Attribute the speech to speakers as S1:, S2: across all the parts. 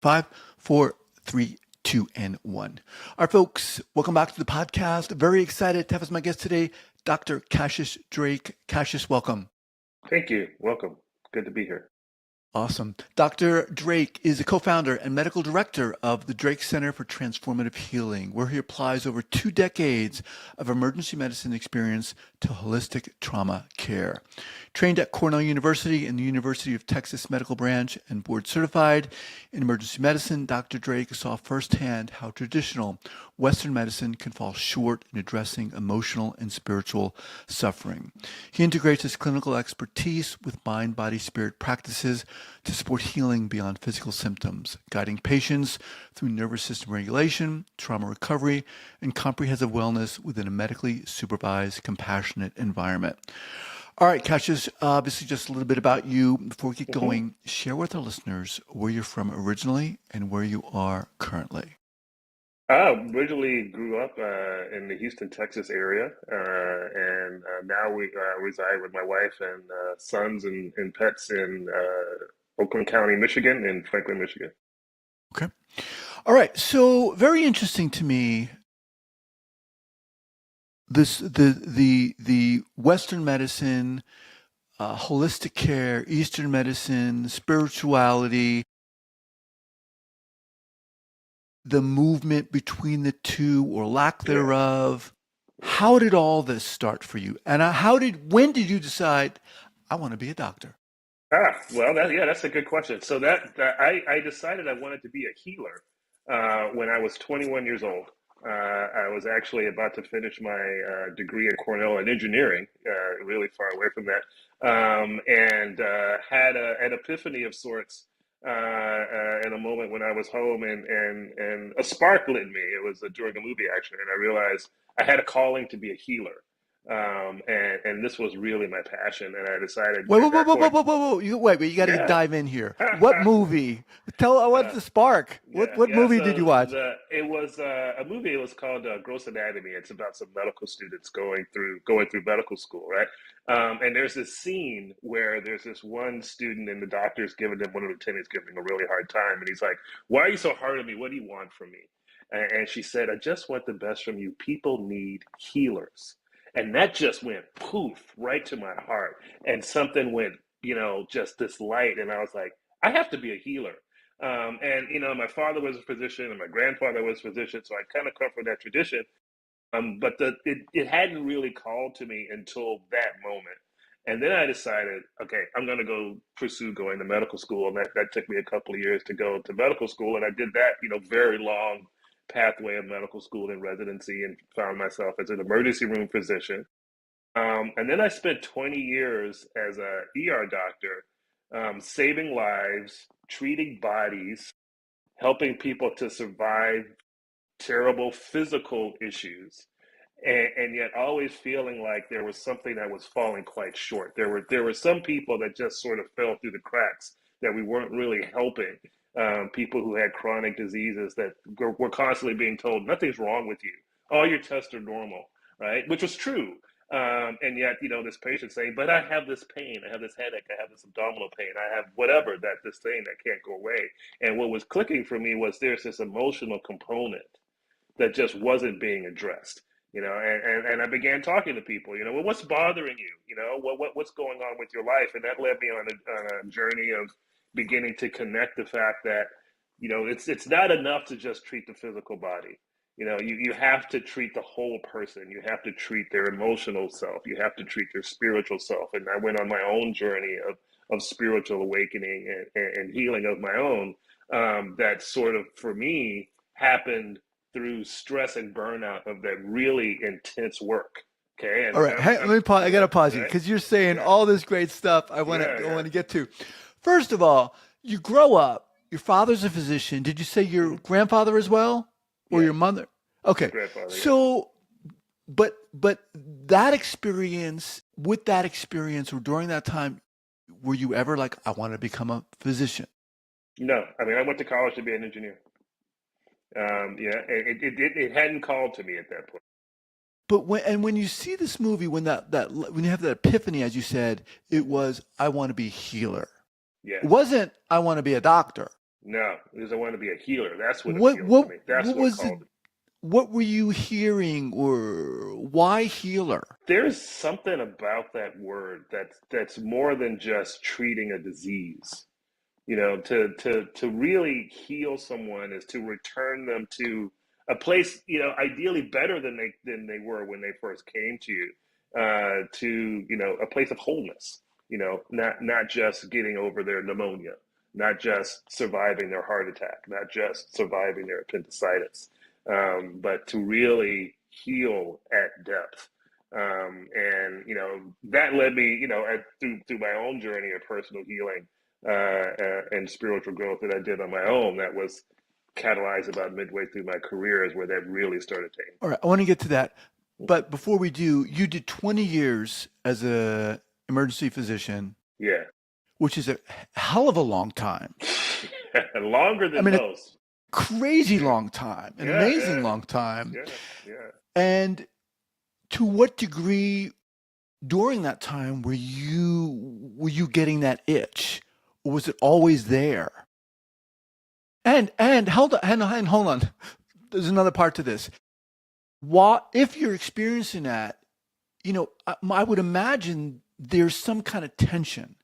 S1: Five, four, three, two, and one. All right, folks, welcome back to the podcast. Very excited to have as my guest today, Dr. Cassius Drake. Cassius, welcome.
S2: Thank you. Welcome. Good to be here.
S1: Awesome. Dr. Drake is a co-founder and medical director of the Drake Center for Transformative Healing, where he applies over 2 decades of emergency medicine experience to holistic trauma care. Trained at Cornell University and the University of Texas Medical Branch and board certified in emergency medicine, Dr. Drake saw firsthand how traditional Western medicine can fall short in addressing emotional and spiritual suffering. He integrates his clinical expertise with mind, body, spirit practices to support healing beyond physical symptoms, guiding patients through nervous system regulation, trauma recovery, and comprehensive wellness within a medically supervised, compassionate environment. All right, Cassius, obviously just a little bit about you. Before we get
S2: hmm
S1: going, share with our listeners where you're from originally and where you are currently.
S2: I originally grew up in the Houston, Texas area, and now we reside with my wife and sons and pets in Oakland County, Michigan, and Franklin, Michigan.
S1: Okay. All right. So very interesting to me, the Western medicine, holistic care, Eastern medicine, spirituality, the movement between the two or lack
S2: Yeah.
S1: thereof.
S2: Yeah.
S1: How did all this start for you? And when did you decide I want to be a doctor?
S2: Well, that's a good question. So I decided I wanted to be a healer when I was 21 years old. I was actually about to finish my degree at Cornell in engineering, really far away from that, and had an epiphany of sorts in a moment when I was home, and a spark lit in me. It was during a movie actually, and I realized I had a calling to be a healer. And this was really my passion, and I decided
S1: Wait, whoa,
S2: at
S1: whoa,
S2: that
S1: whoa, whoa,
S2: point,
S1: whoa, whoa, whoa. You got to
S2: yeah.
S1: dive in here. What movie? Tell what's
S2: uh,
S1: the spark? What
S2: yeah,
S1: what
S2: yeah.
S1: movie did you
S2: So
S1: watch?
S2: it was a movie. It was called Gross Anatomy. It's about some medical students going through medical school, right? And there's this scene where there's this one student, and the doctor's giving him one of the lieutenants giving him a really hard time, and he's like, "Why are you so hard on me? What do you want from me?" And she said, "I just want the best from you. People need healers." And that just went poof right to my heart, and something went, just this light, and I was like, I have to be a healer. And my father was a physician, and my grandfather was a physician, so I kind of come from that tradition. But it hadn't really called to me until that moment. And then I decided, okay, I'm going to go pursue going to medical school, and that took me a couple of years to go to medical school, and I did that, very long pathway of medical school and residency, and found myself as an emergency room physician. And then I spent 20 years as a ER doctor, saving lives, treating bodies, helping people to survive terrible physical issues, and yet always feeling like there was something that was falling quite short. There were some people that just sort of fell through the cracks, that we weren't really helping. People who had chronic diseases that were constantly being told nothing's wrong with you, all your tests are normal, right? Which was true. And yet, this patient saying, "But I have this pain, I have this headache, I have this abdominal pain, I have whatever this thing that can't go away." And what was clicking for me was there's this emotional component that just wasn't being addressed. And I began talking to people. Well, what's bothering you? What's going on with your life? And that led me on a journey of beginning to connect the fact that it's not enough to just treat the physical body. You have to treat the whole person. You have to treat their emotional self. You have to treat their spiritual self. And I went on my own journey of spiritual awakening and healing of my own. That sort of, for me, happened through stress and burnout of that really intense work. Okay,
S1: All
S2: and
S1: right,
S2: I'm,
S1: hey,
S2: I'm
S1: I gotta pause you
S2: right,
S1: because you're saying
S2: yeah,
S1: all this great stuff. I want
S2: yeah,
S1: to I
S2: yeah.
S1: want to get to. First of all, you grow up. Your father's a physician. Did you say your
S2: Mhm.
S1: grandfather as well, or
S2: Yeah,
S1: your mother?
S2: my
S1: Okay,
S2: grandfather. Yeah.
S1: so but that experience, with that experience, or during that time, were you ever like, I want to become a physician?
S2: No, I mean I went to college to be an engineer. Yeah, it hadn't called to me at that point.
S1: But when you see this movie, when you have that epiphany, as you said, it
S2: Mhm.
S1: was I want to be a healer.
S2: Yeah.
S1: It wasn't I want to be a doctor.
S2: No, because I want to be a healer. That's what
S1: What
S2: appealed to
S1: what
S2: me. That's
S1: what
S2: what
S1: was it?
S2: called it.
S1: What were you hearing, or why healer?
S2: There's something about that word that's more than just treating a disease. To really heal someone is to return them to a place, ideally better than they were when they first came to you, to a place of wholeness. Not just getting over their pneumonia, not just surviving their heart attack, not just surviving their appendicitis, but to really heal at depth. And that led me, through my own journey of personal healing, and spiritual growth that I did on my own. That was catalyzed about midway through my career, is where that really started to
S1: All right, I want to get to that.
S2: increase.
S1: But before we do, you did 20 years as a emergency physician,
S2: Yeah.
S1: which is a hell of a long time.
S2: Longer
S1: I
S2: than
S1: mean, a
S2: most.
S1: crazy
S2: Yeah.
S1: long time, an
S2: Yeah.
S1: amazing
S2: Yeah.
S1: long time.
S2: Yeah. Yeah.
S1: And to what degree during that time were you getting that itch, or was it always there? And hold on. There's another part to this. What if you're experiencing that? I would imagine there's some kind of tension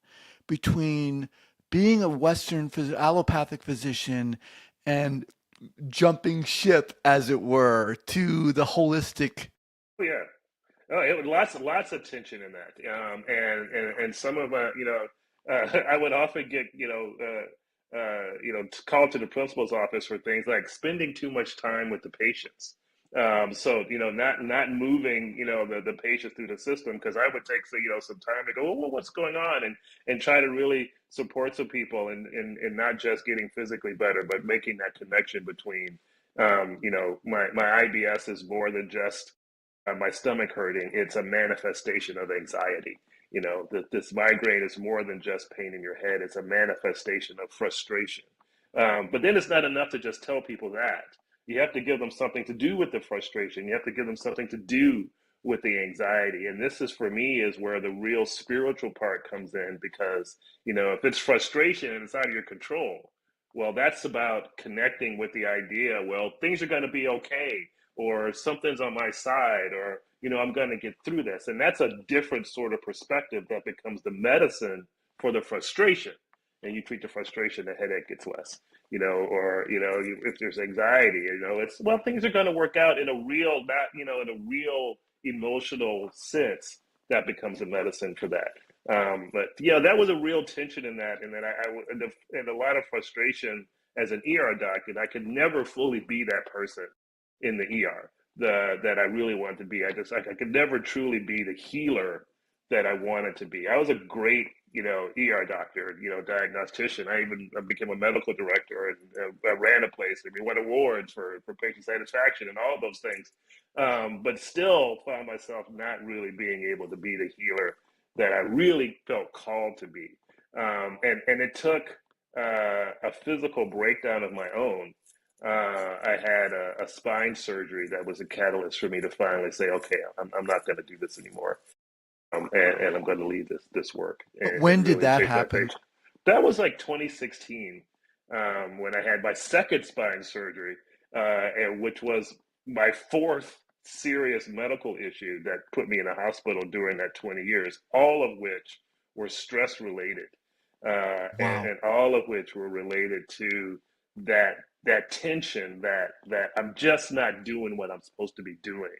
S1: between being a Western allopathic physician and jumping ship, as it were, to the holistic.
S2: Oh, yeah. Oh, it was lots of tension in that, and some of I would often get called to the principal's office for things like spending too much time with the patients. So not moving the patients through the system, because I would take some time to go, well, what's going on, and try to really support some people, and not just getting physically better, but making that connection between my IBS is more than just my stomach hurting. It's a manifestation of anxiety. That this migraine is more than just pain in your head. It's a manifestation of frustration. But then it's not enough to just tell people that. You have to give them something to do with the frustration. You have to give them something to do with the anxiety. And this is, for me, is where the real spiritual part comes in, because if it's frustration and it's out of your control, well, that's about connecting with the idea, well, things are going to be okay, or something's on my side, or I'm going to get through this. And that's a different sort of perspective that becomes the medicine for the frustration. And you treat the frustration, the headache gets less. Or if there's anxiety, it's, well, things are going to work out in a real, not in a real emotional sense. That becomes a medicine for that. But yeah, that was a real tension in that, and then and a lot of frustration as an ER doc, and I could never fully be that person in the ER that I really wanted to be. I could never truly be the healer that I wanted to be. I was a great ER doctor, diagnostician. I became a medical director, and I ran a place, and we won awards for patient satisfaction and all of those things. But still found myself not really being able to be the healer that I really felt called to be. And it took a physical breakdown of my own. I had a spine surgery that was a catalyst for me to finally say, okay, I'm not going to do this anymore, and I'm going to leave this work, and
S1: When did
S2: really
S1: that
S2: change my
S1: happen?
S2: page. That was like 2016, when I had my second spine surgery, and which was my fourth serious medical issue that put me in a hospital during that 20 years, all of which were stress related,
S1: Wow.
S2: and all of which were related to that tension, that I'm just not doing what I'm supposed to be doing,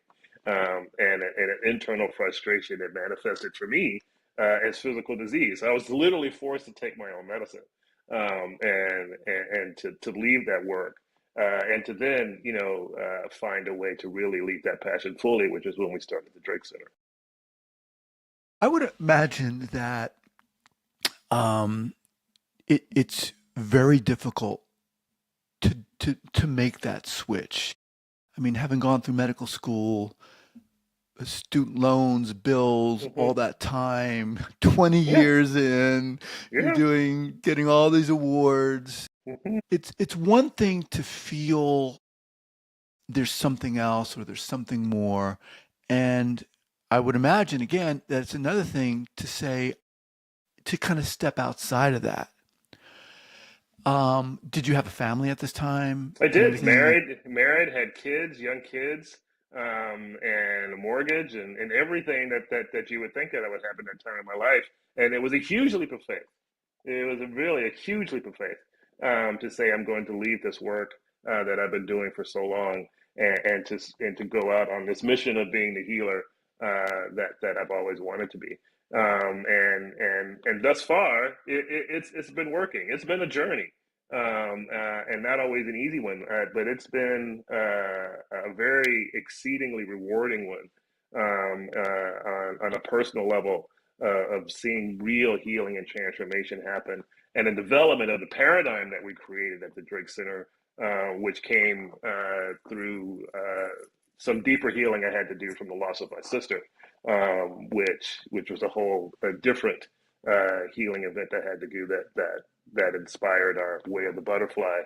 S2: and an internal frustration that manifested for me as physical disease. I was literally forced to take my own medicine, and to leave that work, and to then find a way to really lead that passion fully, which is when we started the Drake Center.
S1: I would imagine that um, it's very difficult to make that switch. I mean, having gone through medical school, student loans, bills, all
S2: Hmm.
S1: that time, 20
S2: Yeah,
S1: years in, you're
S2: yeah.
S1: getting all these awards.
S2: Hmm.
S1: It's one thing to feel there's something else or there's something more. And I would imagine again that it's another thing to say, to kind of step outside of that. Did you have a family at this time
S2: I
S1: and
S2: did.
S1: everything?
S2: Married, had kids, young kids, and a mortgage, and everything that you would think that would happen at that time in my life. And it was a huge leap of faith. It was really a huge leap of faith, to say I'm going to leave this work that I've been doing for so long, and to go out on this mission of being the healer that I've always wanted to be. And thus far, it's been working. It's been a journey, and not always an easy one, but it's been a very exceedingly rewarding one, on a personal level, of seeing real healing and transformation happen, and the development of the paradigm that we created at the Drake Center, which came through some deeper healing I had to do from the loss of my sister, which was a different healing event I had to do, that inspired our way of the butterfly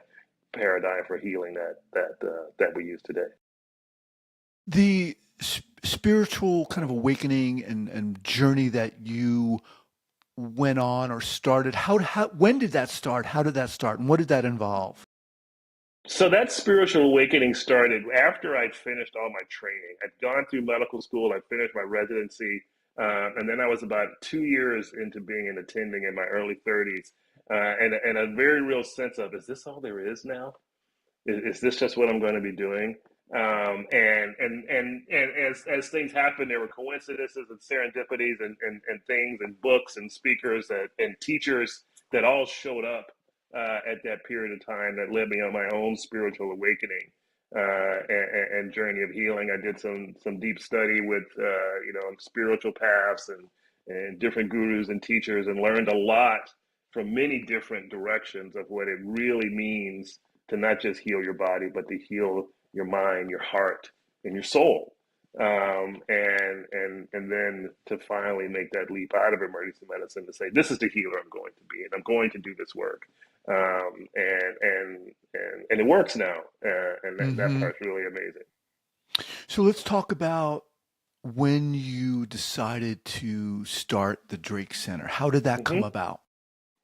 S2: paradigm for healing that we use today.
S1: The spiritual kind of awakening and journey that you went on or started, when did that start? How did that start? And what did that involve?
S2: So that spiritual awakening started after I'd finished all my training. I'd gone through medical school, I finished my residency, and then I was about 2 years into being an attending in my early 30s, and a very real sense of, is this all there is now? Is this just what I'm going to be doing? And as things happened, there were coincidences and serendipities, and things and books and speakers and teachers that all showed up at that period of time that led me on my own spiritual awakening, and journey of healing. I did some deep study with spiritual paths and different gurus and teachers, and learned a lot from many different directions of what it really means to not just heal your body, but to heal your mind, your heart, and your soul. And then to finally make that leap out of emergency medicine to say, this is the healer I'm going to be, and I'm going to do this work. And it works now, and that
S1: Hmm.
S2: part's really amazing.
S1: So let's talk about when you decided to start the Drake Center. How did that come
S2: Hmm.
S1: about?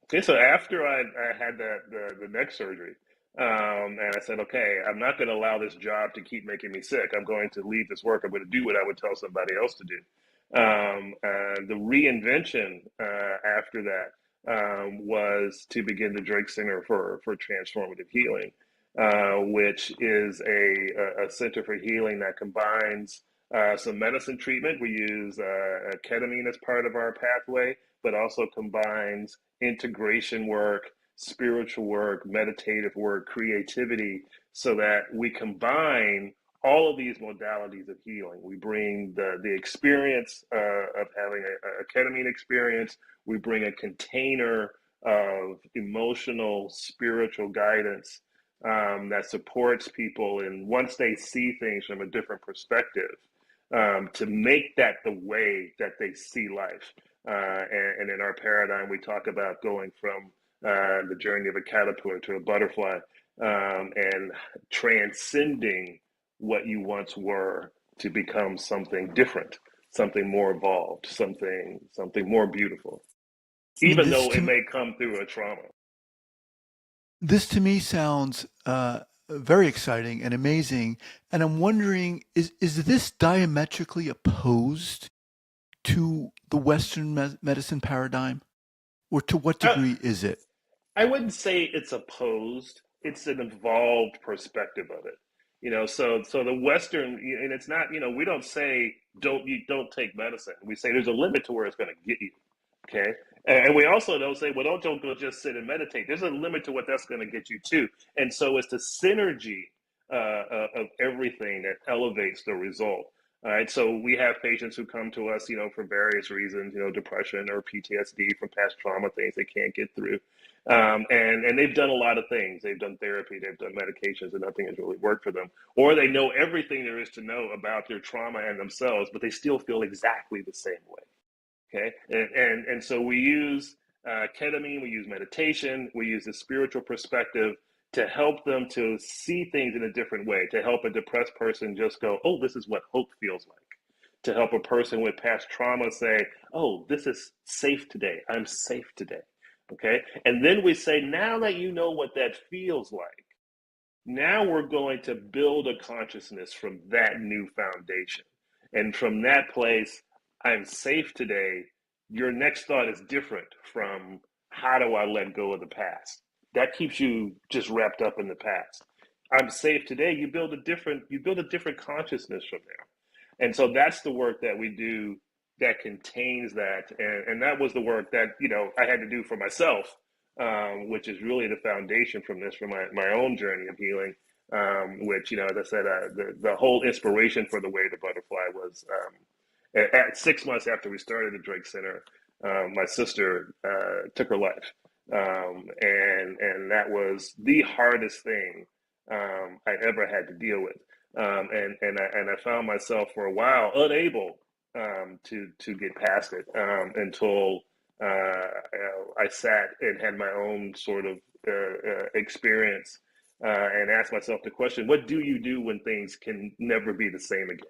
S2: Okay, so after I had the neck surgery, and I said, okay, I'm not going to allow this job to keep making me sick. I'm going to leave this work. I'm going to do what I would tell somebody else to do. The reinvention after that, was to begin the Drake Center for Transformative Healing, which is a center for healing that combines some medicine treatment. We use ketamine as part of our pathway, but also combines integration work, spiritual work, meditative work, creativity, so that we combine all of these modalities of healing. We bring the experience of having a ketamine experience. We bring a container of emotional, spiritual guidance, that supports people, and once they see things from a different perspective, to make that the way that they see life. And in our paradigm, we talk about going from the journey of a caterpillar to a butterfly, and transcending what you once were to become something different, something more evolved, something more beautiful,
S1: And
S2: even though it may come through a trauma.
S1: this to me sounds very exciting and amazing. And I'm wondering, is this diametrically opposed to the Western medicine paradigm, or to what
S2: I,
S1: degree is it?
S2: I wouldn't say it's opposed. It's an evolved perspective of it. So the Western, and it's not. We don't say don't take medicine. We say there's a limit to where it's going to get you. Okay, and we also don't say, well, don't go just sit and meditate. There's a limit to what that's going to get you too. And so it's the synergy of everything that elevates the result. All right, so we have patients who come to us, for various reasons, depression or PTSD from past trauma, things they can't get through. And they've done a lot of things. They've done therapy, they've done medications, and nothing has really worked for them. Or they know everything there is to know about their trauma and themselves, but they still feel exactly the same way. Okay, and so we use ketamine, we use meditation, we use the spiritual perspective to help them to see things in a different way. To help a depressed person just go, oh, this is what hope feels like. To help a person with past trauma say, oh, this is safe today. I'm safe today. Okay. And then we say, now that you know what that feels like, now we're going to build a consciousness from that new foundation. And from that place, I'm safe today. Your next thought is different from how do I let go of the past? That keeps you just wrapped up in the past. I'm safe today. You build a different consciousness from there. And so that's the work that we do that contains that. And that was the work that, I had to do for myself, which is really the foundation from this, for my own journey of healing, which, as I said, the whole inspiration for the Way of the Butterfly was at 6 months after we started the Drake Center, my sister took her life. And that was the hardest thing I ever had to deal with. And I found myself for a while unable to get past it until I sat and had my own sort of experience and asked myself the question: what do you do when things can never be the same again?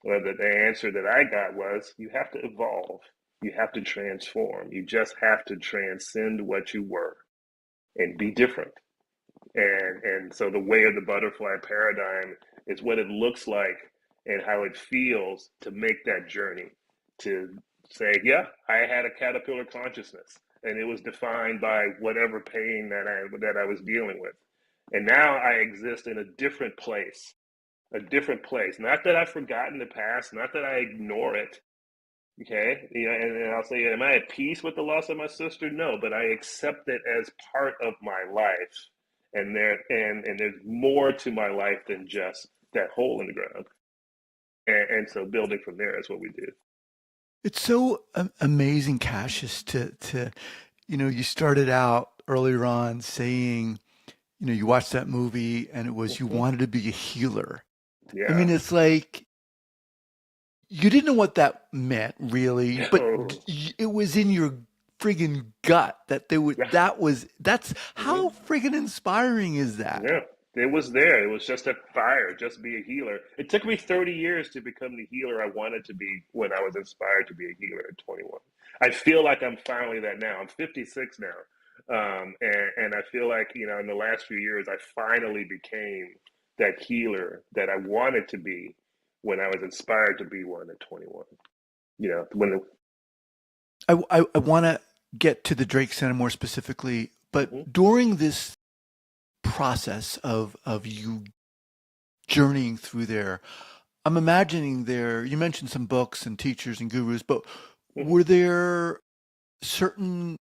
S2: Well, the answer that I got was, you have to evolve, you have to transform, you just have to transcend what you were and be different. And so the Way of the Butterfly paradigm is what it looks like and how it feels to make that journey, to say, yeah, I had a caterpillar consciousness and it was defined by whatever pain that I was dealing with. And now I exist in a different place. Not that I've forgotten the past, not that I ignore it. Okay, and I'll say, am I at peace with the loss of my sister? No, but I accept it as part of my life, and there's more to my life than just that hole in the ground. And so building from there is what we do.
S1: It's so amazing, Cassius, you started out earlier on saying, you watched that movie and it was you
S2: Hmm.
S1: wanted to be a healer. I
S2: Yeah.
S1: mean, it's like you didn't know what that meant really, but
S2: No.
S1: it was in your friggin' gut that
S2: Yeah.
S1: that's how
S2: Hmm.
S1: friggin' inspiring is that?
S2: Yeah. It was there. It was just a fire, just be a healer. It took me 30 years to become the healer I wanted to be when I was inspired to be a healer at 21. I feel like I'm finally that now. I'm 56 now. And I feel like, in the last few years, I finally became that healer that I wanted to be when I was inspired to be one at 21. When the,
S1: I want to get to the Drake Center more specifically,
S2: Mhm,
S1: but during this process of you journeying through there, I'm imagining you mentioned some books and teachers and gurus, but
S2: mhm,
S1: were there certain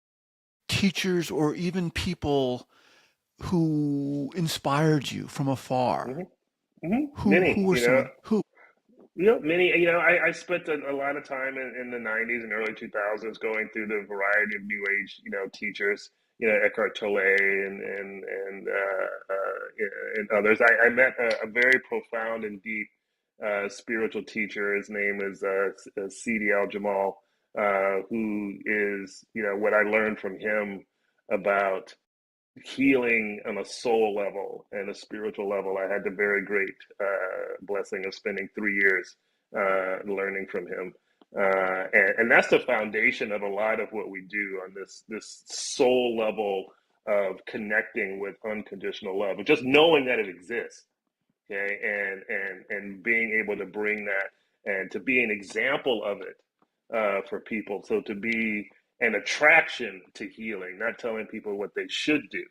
S1: teachers or even people who inspired you from afar?
S2: mhm, mhm.
S1: Who
S2: Many,
S1: were someone who?
S2: many. I spent a lot of time in the '90s and early 2000s going through the variety of New Age, teachers, Eckhart Tolle and others. I met a very profound and deep spiritual teacher. His name is C.D. Al Jamal, who is, what I learned from him about healing on a soul level and a spiritual level. I had the very great blessing of spending 3 years learning from him. And that's the foundation of a lot of what we do on this soul level of connecting with unconditional love, just knowing that it exists. Okay, and being able to bring that and to be an example of it for people. So to be an attraction to healing, not telling people what they should do,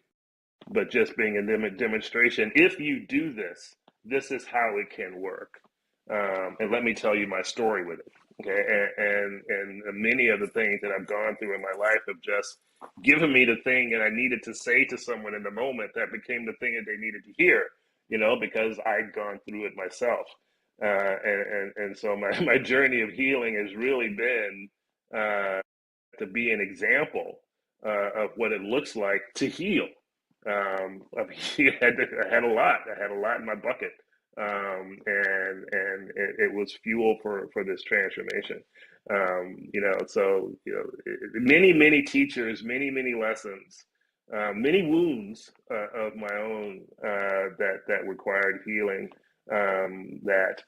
S2: but just being a demonstration. If you do this, this is how it can work. And let me tell you my story with it. Okay, and many of the things that I've gone through in my life have just given me the thing that I needed to say to someone in the moment that became the thing that they needed to hear. Because I'd gone through it myself. And so my journey of healing has really been to be an example of what it looks like to heal. I had a lot. I had a lot in my bucket, and it was fuel for this transformation. So many teachers, many lessons, many wounds of my own that required healing. That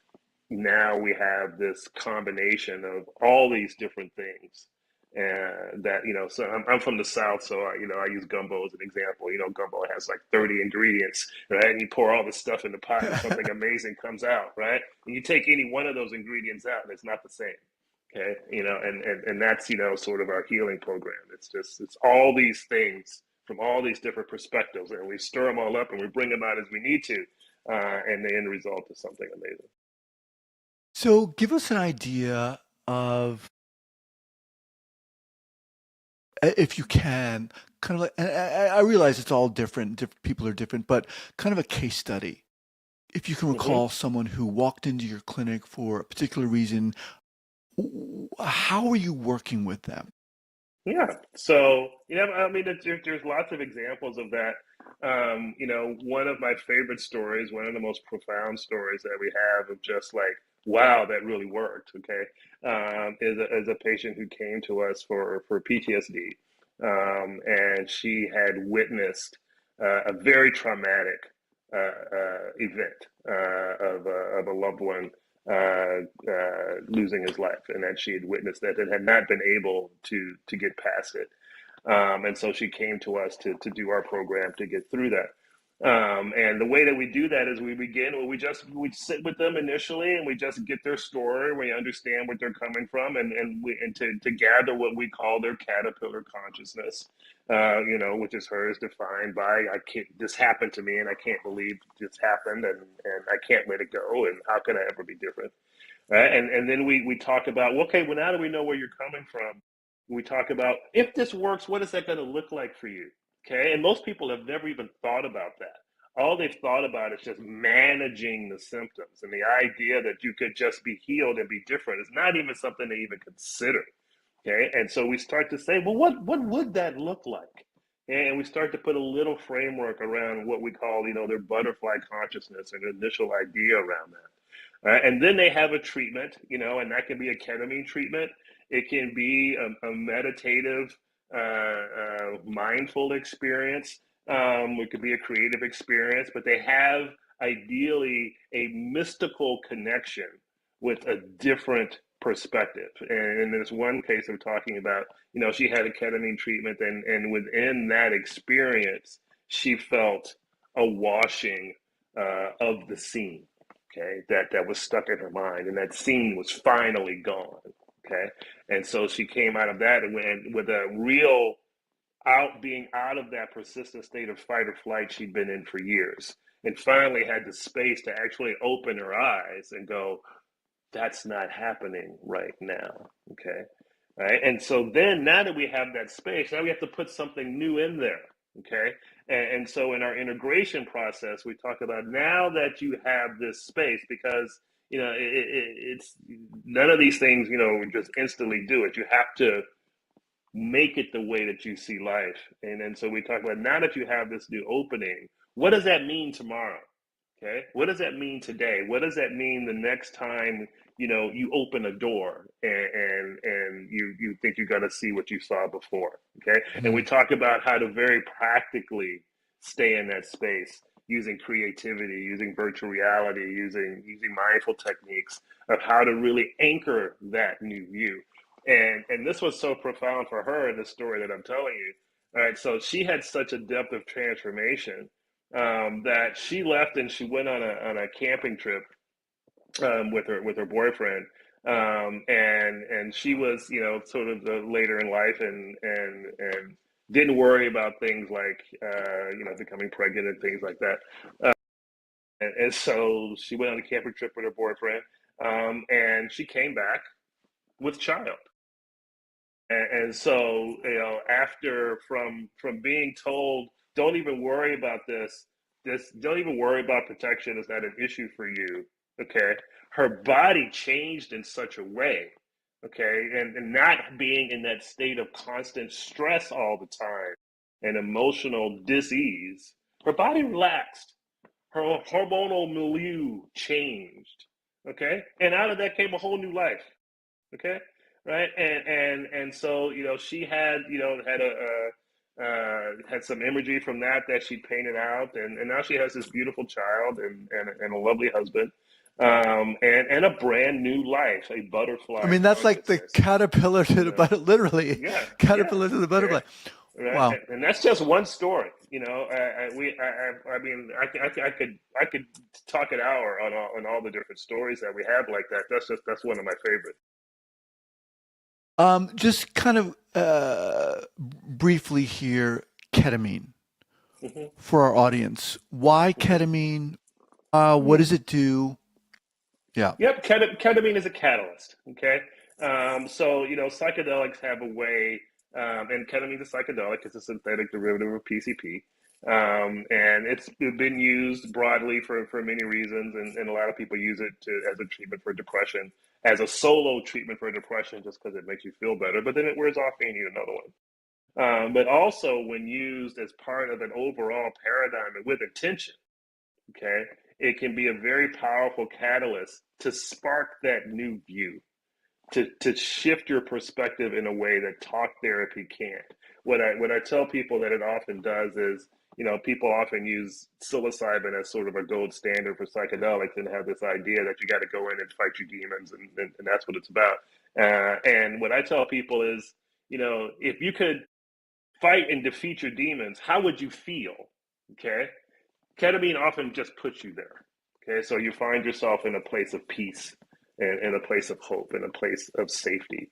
S2: now we have this combination of all these different things That, so I'm from the South, so I use gumbo as an example. Gumbo has like 30 ingredients, right? And you pour all this stuff in the pot, and something amazing comes out, right? And you take any one of those ingredients out, and it's not the same. Okay, and that's sort of our healing program. It's all these things from all these different perspectives, and we stir them all up, and we bring them out as we need to, and the end result is something amazing.
S1: So give us an idea of, if you can, kind of like, and I realize it's all different, different people are different, but kind of a case study. If you can
S2: Hmm.
S1: recall someone who walked into your clinic for a particular reason, how are you working with them?
S2: Yeah. So, I mean, there's lots of examples of that. One of my favorite stories, one of the most profound stories that we have of just like, wow, that really worked. Okay. Is a patient who came to us for PTSD. And she had witnessed a very traumatic event of a loved one losing his life, and that she had witnessed that and had not been able to get past it. And so she came to us to do our program to get through that. And the way that we do that is we begin, we sit with them initially, and we just get their story. We understand what they're coming from, and to gather what we call their caterpillar consciousness, which is hers defined by, I can't, this happened to me, and I can't believe this happened, and I can't let it go, and how can I ever be different? Right? And then we talk about, well, okay, well, now that we know where you're coming from, we talk about, if this works, what is that going to look like for you? Okay, and most people have never even thought about that. All they've thought about is just managing the symptoms, and the idea that you could just be healed and be different is not even something they even consider. Okay, and so we start to say, well, what would that look like? And we start to put a little framework around what we call, their butterfly consciousness, and initial idea around that. And then they have a treatment, and that can be a ketamine treatment. It can be a meditative, mindful experience. It could be a creative experience, but they have ideally a mystical connection with a different perspective. And in this one case I'm talking about, she had a ketamine treatment, and within that experience, she felt a washing of the scene. Okay, that was stuck in her mind, and that scene was finally gone. Okay, and so she came out of that and went with a real being out of that persistent state of fight or flight she'd been in for years, and finally had the space to actually open her eyes and go, that's not happening right now. Okay. Right. And so then, now that we have that space, now we have to put something new in there. Okay. And so in our integration process, we talk about, now that you have this space, because, it's none of these things, just instantly do it. You have to make it the way that you see life. And then so we talk about, now that you have this new opening, what does that mean tomorrow? Okay. What does that mean today? What does that mean the next time, you open a door, and you think you're gonna see what you saw before? Okay. And we
S1: Mm.
S2: talk about how to very practically stay in that space, using creativity, using virtual reality, using mindful techniques of how to really anchor that new view. And this was so profound for her in the story that I'm telling you. All right, so she had such a depth of transformation, that she left and she went on a camping trip, with her boyfriend, and she was, sort of the later in life, and didn't worry about things like, becoming pregnant and things like that. And so she went on a camping trip with her boyfriend, and she came back with child. And so, after from being told, don't even worry about this, don't even worry about protection, is not an issue for you. Okay, her body changed in such a way. Okay, and not being in that state of constant stress all the time and emotional dis-ease, her body relaxed, her hormonal milieu changed. Okay, and out of that came a whole new life. Okay, right, and so, she had, had some imagery from that she painted out, and now she has this beautiful child, and a lovely husband. and a brand new life, a
S1: I
S2: butterfly
S1: mean, that's like the
S2: consciousness.
S1: caterpillar to
S2: You
S1: the
S2: know,
S1: butterfly, literally,
S2: yeah, yeah,
S1: caterpillar to the
S2: yeah.
S1: butterfly.
S2: Right,
S1: Wow.
S2: and that's just one story. I mean, I could talk an hour on all the different stories that we have like that. That's one of my favorites.
S1: Just kind of briefly here, ketamine
S2: Hmm.
S1: for our audience. Why ketamine? What
S2: Hmm.
S1: does it do? Yeah.
S2: Yep, ketamine is a catalyst. Okay, so psychedelics have a way, and ketamine is a psychedelic. It's a synthetic derivative of PCP, and it's been used broadly for many reasons, and a lot of people use it as a treatment for depression, as a solo treatment for depression, just because it makes you feel better. But then it wears off, and you need another one. But also, when used as part of an overall paradigm and with intention, okay, it can be a very powerful catalyst to spark that new view, to shift your perspective in a way that talk therapy can't. What I tell people that it often does is, people often use psilocybin as sort of a gold standard for psychedelics and have this idea that you got to go in and fight your demons, and that's what it's about. And what I tell people is, if you could fight and defeat your demons, how would you feel? Okay, ketamine often just puts you there. Okay, so you find yourself in a place of peace, and in a place of hope, in a place of safety.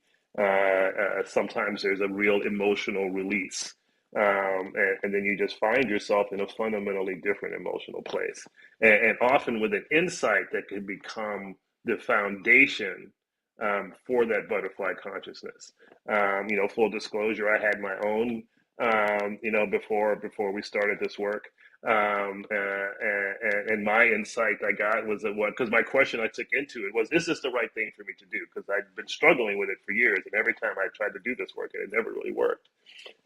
S2: Sometimes there's a real emotional release, and then you just find yourself in a fundamentally different emotional place, and often with an insight that can become the foundation for that butterfly consciousness. Full disclosure, I had my own, before we started this work. And my insight I got was that because my question I took into it was, is this the right thing for me to do? Because I'd been struggling with it for years, and every time I tried to do this work, it never really worked.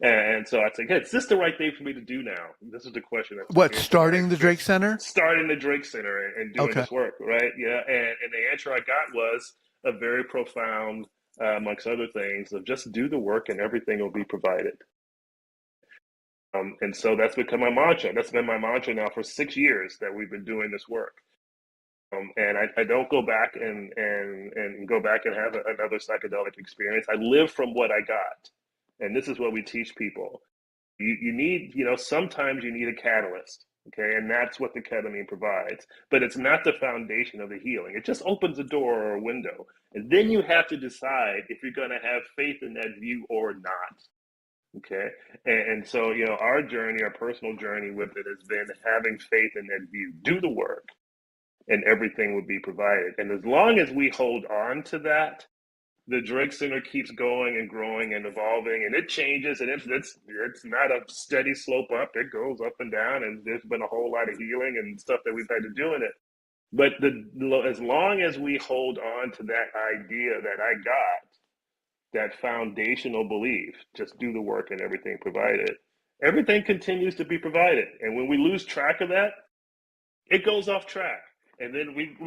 S2: And so I said, hey, is this the right thing for me to do now? This is the question that took
S1: What,
S2: me into my
S1: starting the Drake
S2: experience,
S1: Center?
S2: starting the Drake Center and doing
S1: Okay.
S2: this work, right? Yeah, and the answer I got was a very profound, amongst other things, of just do the work and everything will be provided. And so that's become my mantra. That's been my mantra now for 6 years that we've been doing this work. And I don't go back and go back and have another psychedelic experience. I live from what I got. And this is what we teach people. You need, sometimes you need a catalyst. Okay. And that's what the ketamine provides. But it's not the foundation of the healing. It just opens a door or a window. And then you have to decide if you're going to have faith in that view or not. Okay. And so, our journey, our personal journey with it has been having faith in that view. Do the work and everything will be provided. And as long as we hold on to that, the Drake Center keeps going and growing and evolving, and it changes, and it's not a steady slope up. It goes up and down, and there's been a whole lot of healing and stuff that we've had to do in it. But as long as we hold on to that idea that I got, that foundational belief, just do the work and everything provided, everything continues to be provided. And when we lose track of that, it goes off track. And then we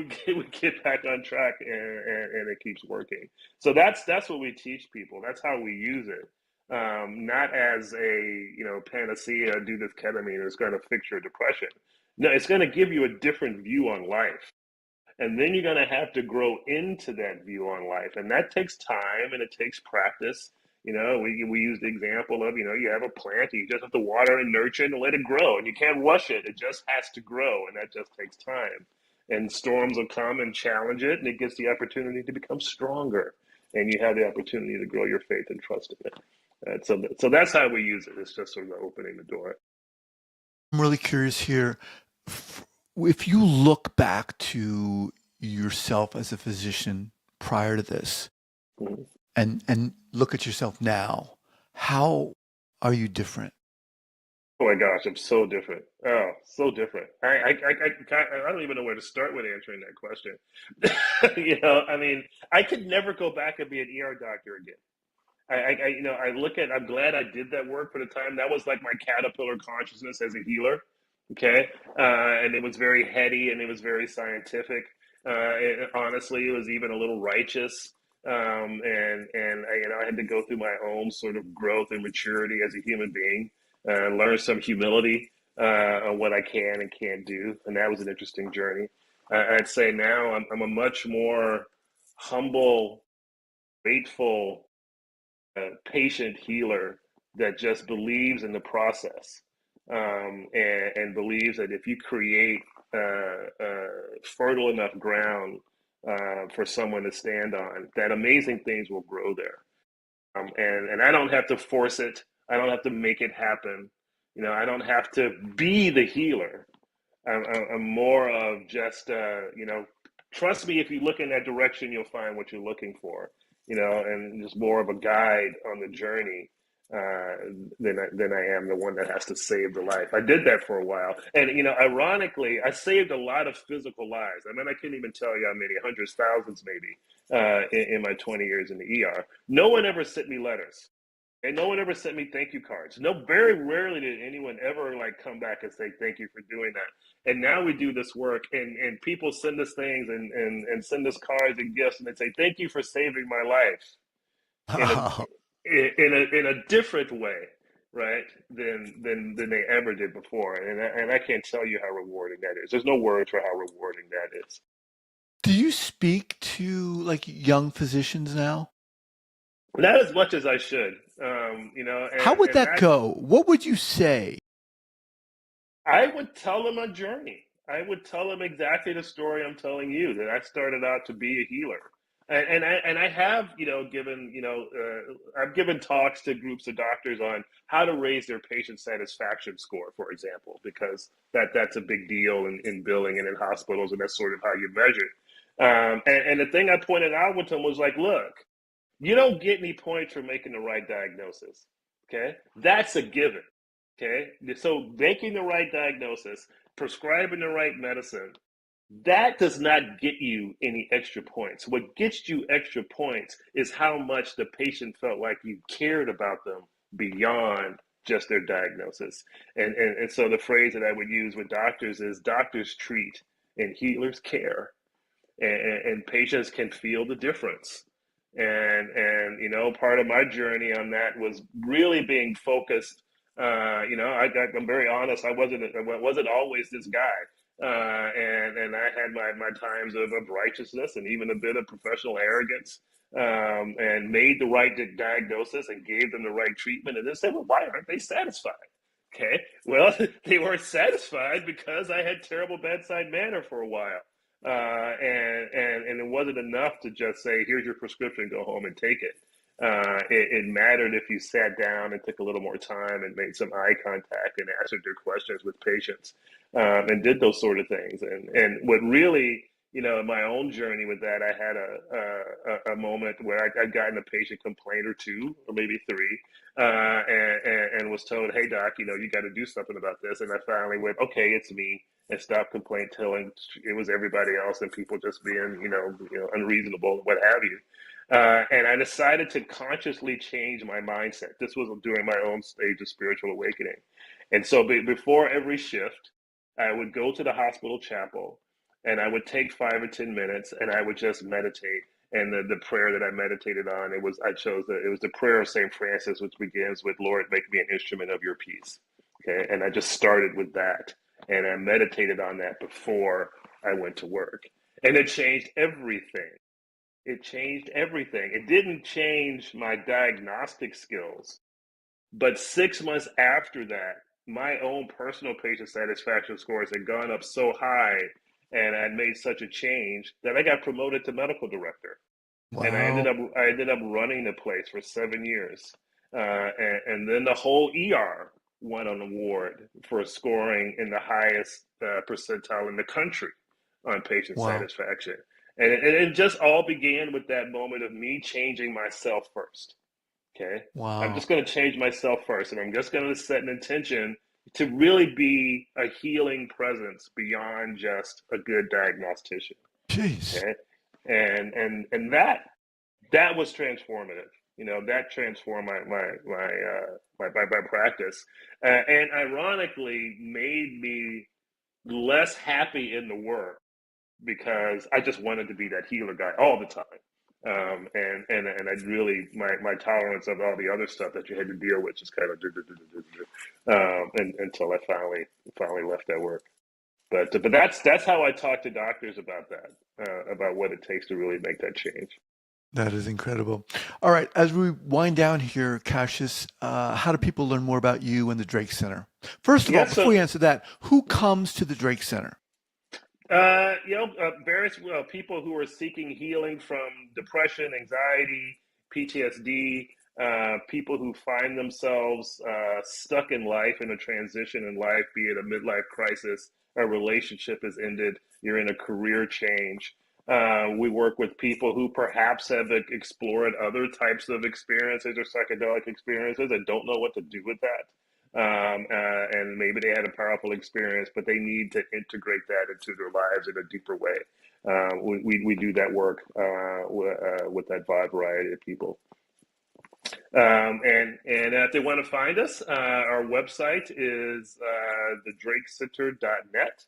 S2: get back on track, and it keeps working. So that's what we teach people. That's how we use it. Not as a panacea, do this ketamine, it's going to fix your depression. No, it's going to give you a different view on life. And then you're going to have to grow into that view on life. And that takes time and it takes practice. We use the example of, you have a plant, you just have to water and nurture it and let it grow. And you can't rush it. It just has to grow. And that just takes time. And storms will come and challenge it. And it gets the opportunity to become stronger. And you have the opportunity to grow your faith and trust in it. So that's how we use it. It's just sort of opening the door.
S1: I'm really curious here. If you look back to yourself as a physician prior to this
S2: Mhm.
S1: and look at yourself now, how are you different?
S2: Oh my gosh, I'm so different. Oh, so different. I don't even know where to start with answering that question. I mean, I could never go back and be an ER doctor again. I look at, I'm glad I did that work for the time. That was like my caterpillar consciousness as a healer. Okay. And it was very heady and it was very scientific. Honestly, it was even a little righteous. And I had to go through my own sort of growth and maturity as a human being, learn some humility on what I can and can't do. And that was an interesting journey. I'd say now I'm a much more humble, grateful, patient healer that just believes in the process, and believes that if you create fertile enough ground for someone to stand on, that amazing things will grow there. And I don't have to force it. I don't have to make it happen. I don't have to be the healer. I'm more of just, trust me, if you look in that direction, you'll find what you're looking for, and just more of a guide on the journey than I am the one that has to save the life. I did that for a while. And, ironically, I saved a lot of physical lives. I mean, I can't even tell you how many, hundreds, thousands maybe, in my 20 years in the ER. No one ever sent me letters. And no one ever sent me thank you cards. No, very rarely did anyone ever like come back and say thank you for doing that. And now we do this work, and people send us things and send us cards and gifts, and they say thank you for saving my life in a
S1: Wow.
S2: in a different way, right? Than they ever did before. And I can't tell you how rewarding that is. There's no words for how rewarding that is.
S1: Do you speak to like young physicians now?
S2: Not as much as I should,
S1: How would
S2: and
S1: that
S2: that's
S1: go? What would you say?
S2: I would tell them a journey. I would tell them exactly the story I'm telling you, that I started out to be a healer. And I have, given, I've given talks to groups of doctors on how to raise their patient satisfaction score, for example, because that's a big deal in billing and in hospitals, and that's sort of how you measure it. And the thing I pointed out with them was like, look, you don't get any points for making the right diagnosis. Okay. That's a given. Okay. So making the right diagnosis, prescribing the right medicine, that does not get you any extra points. What gets you extra points is how much the patient felt like you cared about them beyond just their diagnosis. And so the phrase that I would use with doctors is doctors treat and healers care, and patients can feel the difference. And part of my journey on that was really being focused. I'm very honest. I wasn't always this guy, and I had my times of righteousness and even a bit of professional arrogance. And made the right diagnosis and gave them the right treatment, and then said, "Well, why aren't they satisfied?" Okay, well, they weren't satisfied because I had terrible bedside manner for a while, and it wasn't enough to just say, "Here's your prescription, go home and take it." It mattered if you sat down and took a little more time and made some eye contact and answered their questions with patience, and did those sort of things. And what really, in my own journey with that, I had a moment where I'd gotten a patient complaint or two, or maybe three, and was told, "Hey doc, you got to do something about this." And I finally went, "Okay, it's me," and stopped complaint telling it was everybody else and people just being, unreasonable, what have you. And I decided to consciously change my mindset. This was during my own stage of spiritual awakening. And so before every shift, I would go to the hospital chapel, and I would take 5 or 10 minutes and I would just meditate. And the prayer that I meditated on, it was the prayer of St. Francis, which begins with, "Lord, make me an instrument of your peace." Okay. And I just started with that. And I meditated on that before I went to work. And it changed everything. It changed everything. It didn't change my diagnostic skills, but 6 months after that, my own personal patient satisfaction scores had gone up so high, and I had made such a change that I got promoted to medical director, and
S1: Wow.
S2: I ended up running the place for 7 years, and then the whole ER won an award for scoring in the highest percentile in the country on patient
S1: Wow.
S2: satisfaction. And it just all began with that moment of me changing myself first. Okay. I'm
S1: Wow.
S2: just going to change myself first, and I'm just going to set an intention to really be a healing presence beyond just a good diagnostician.
S1: Jeez.
S2: Okay. And that was transformative. That transformed my practice, and ironically made me less happy in the work because I just wanted to be that healer guy all the time. And I really my tolerance of all the other stuff that you had to deal with just kind of and until I finally left that work. But that's how I talk to doctors about that, about what it takes to really make that change.
S1: That is incredible. All right, as we wind down here, Cassius, how do people learn more about you and the Drake Center? First of all,
S2: Yeah.
S1: before
S2: So
S1: you answer that, who comes to the Drake Center?
S2: various people who are seeking healing from depression, anxiety, PTSD, people who find themselves stuck in life, in a transition in life, be it a midlife crisis, a relationship has ended, you're in a career change. We work with people who perhaps have explored other types of experiences or psychedelic experiences and don't know what to do with that. And maybe they had a powerful experience, but they need to integrate that into their lives in a deeper way. We do that work with that wide variety of people. And if they want to find us, our website is thedrakecenter.net.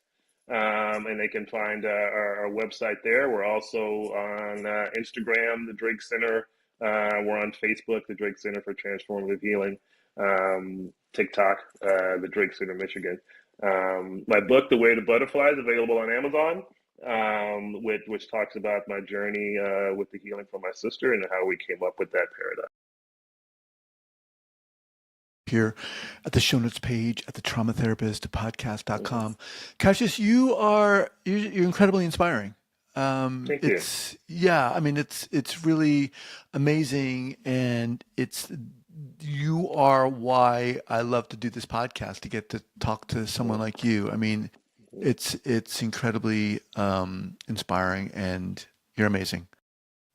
S2: And they can find our website there. We're also on Instagram, the Drake Center. We're on Facebook, the Drake Center for Transformative Healing. TikTok, the Drake Center, Michigan. My book, The Way to Butterfly, is available on Amazon, which talks about my journey with the healing from my sister and how we came up with that paradigm.
S1: Here at the show notes page at the
S2: Mm-hmm.
S1: traumatherapistpodcast.com. Cassius, you're incredibly inspiring.
S2: Thank you.
S1: It's yeah, I mean it's really amazing, and it's you are why I love to do this podcast, to get to talk to someone like you. I mean, it's incredibly inspiring, and you're amazing.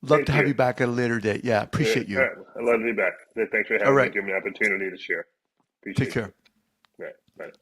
S1: Love to
S2: Thank
S1: have
S2: you.
S1: you back at a later date. Yeah, appreciate you.
S2: I'd love to be back. Thanks for
S1: All
S2: having me,
S1: right,
S2: giving me the opportunity to share.
S1: take
S2: Appreciate you.
S1: care.
S2: Right. Bye.